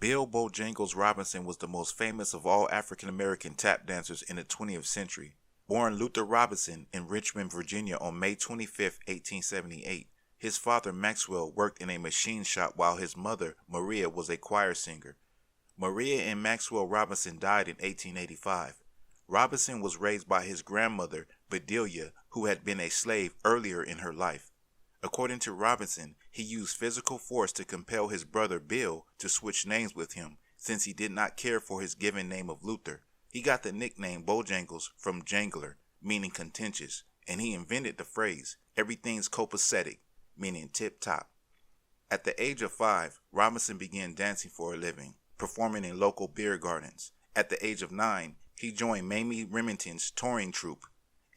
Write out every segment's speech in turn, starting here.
Bill Bojangles Robinson was the most famous of all African American tap dancers in the 20th century. Born Luther Robinson in Richmond, Virginia on May 25, 1878, his father Maxwell worked in a machine shop while his mother Maria was a choir singer. Maria and Maxwell Robinson died in 1885. Robinson was raised by his grandmother Bedelia, who had been a slave earlier in her life. According to Robinson, he used physical force to compel his brother Bill to switch names with him, since he did not care for his given name of Luther. He got the nickname Bojangles from jangler, meaning contentious, and he invented the phrase, "everything's copacetic," meaning tip-top. At the age of 5, Robinson began dancing for a living, performing in local beer gardens. At the age of 9, he joined Mamie Remington's touring troupe.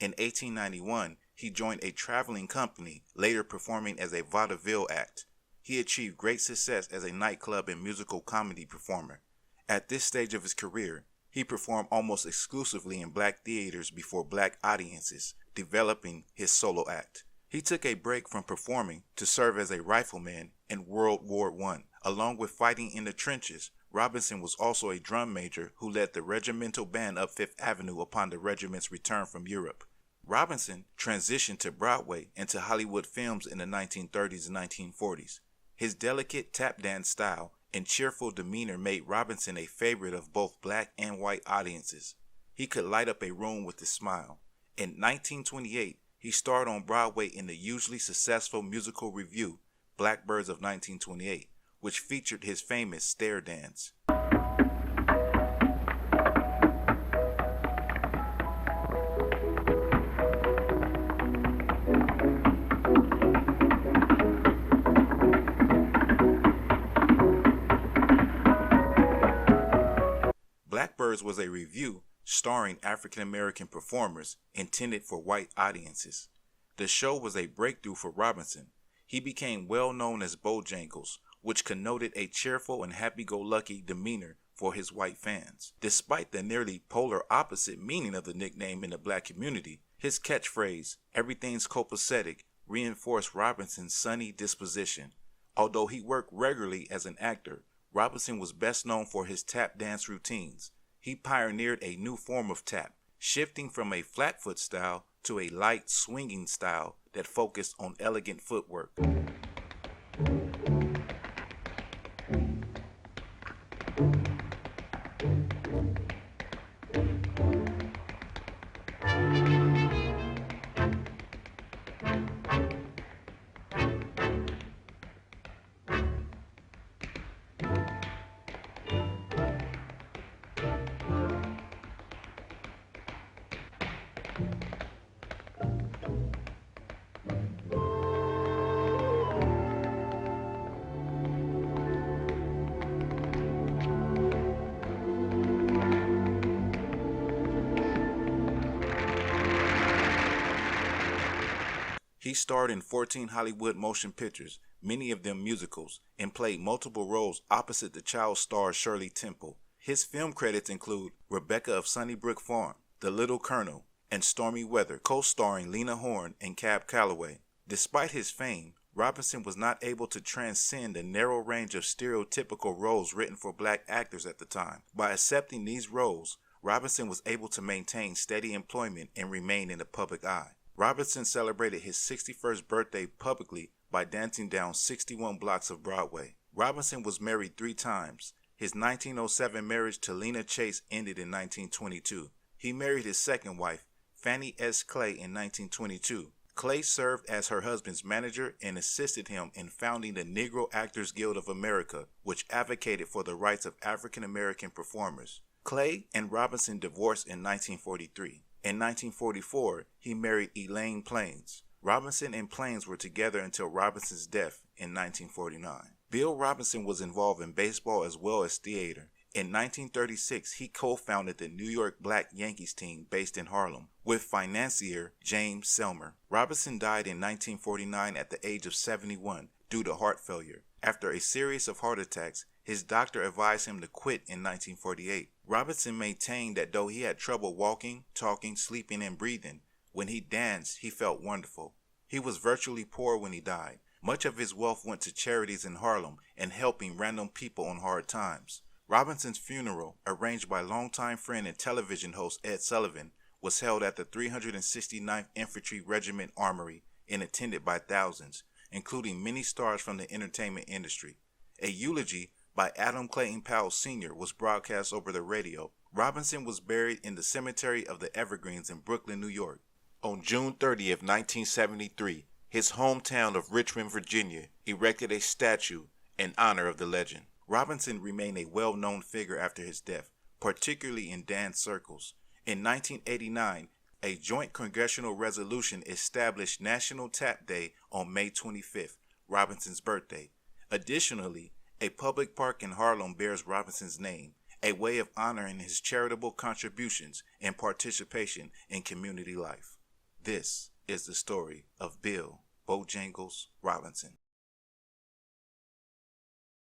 In 1891, he joined a traveling company, later performing as a vaudeville act. He achieved great success as a nightclub and musical comedy performer. At this stage of his career, he performed almost exclusively in black theaters before black audiences, developing his solo act. He took a break from performing to serve as a rifleman in World War I. Along with fighting in the trenches, Robinson was also a drum major who led the regimental band up Fifth Avenue upon the regiment's return from Europe. Robinson transitioned to Broadway and to Hollywood films in the 1930s and 1940s. His delicate tap dance style and cheerful demeanor made Robinson a favorite of both black and white audiences. He could light up a room with his smile. In 1928, he starred on Broadway in the hugely successful musical revue, Blackbirds of 1928, which featured his famous stair dance. Blackbirds was a revue starring African American performers intended for white audiences. The show was a breakthrough for Robinson. He became well known as Bojangles, which connoted a cheerful and happy-go-lucky demeanor for his white fans. Despite the nearly polar opposite meaning of the nickname in the black community, his catchphrase, "everything's copacetic," reinforced Robinson's sunny disposition. Although he worked regularly as an actor, Robinson was best known for his tap dance routines. He pioneered a new form of tap, shifting from a flatfoot style to a light swinging style that focused on elegant footwork. He starred in 14 Hollywood motion pictures, many of them musicals, and played multiple roles opposite the child star Shirley Temple. His film credits include Rebecca of Sunnybrook Farm, The Little Colonel, and Stormy Weather, co-starring Lena Horne and Cab Calloway. Despite his fame, Robinson was not able to transcend the narrow range of stereotypical roles written for black actors at the time. By accepting these roles, Robinson was able to maintain steady employment and remain in the public eye. Robinson celebrated his 61st birthday publicly by dancing down 61 blocks of Broadway. Robinson was married 3 times. His 1907 marriage to Lena Chase ended in 1922. He married his second wife, Fannie S. Clay, in 1922. Clay served as her husband's manager and assisted him in founding the Negro Actors Guild of America, which advocated for the rights of African American performers. Clay and Robinson divorced in 1943. In 1944, he married Elaine Plains. Robinson and Plains were together until Robinson's death in 1949. Bill Robinson was involved in baseball as well as theater. In 1936, he co-founded the New York Black Yankees team based in Harlem with financier James Selmer. Robinson died in 1949 at the age of 71 due to heart failure. After a series of heart attacks, his doctor advised him to quit in 1948. Robinson maintained that though he had trouble walking, talking, sleeping, and breathing, when he danced, he felt wonderful. He was virtually poor when he died, Much of his wealth went to charities in Harlem and helping random people on hard times. Robinson's funeral, arranged by longtime friend and television host Ed Sullivan, was held at the 369th Infantry Regiment Armory and attended by thousands, including many stars from the entertainment industry. A eulogy by Adam Clayton Powell Sr. was broadcast over the radio. Robinson was buried in the Cemetery of the Evergreens in Brooklyn, New York. On June 30th, 1973, his hometown of Richmond, Virginia, erected a statue in honor of the legend. Robinson remained a well-known figure after his death, particularly in dance circles. In 1989, a joint congressional resolution established National Tap Day on May 25th, Robinson's birthday. Additionally, a public park in Harlem bears Robinson's name, a way of honoring his charitable contributions and participation in community life. This is the story of Bill Bojangles Robinson.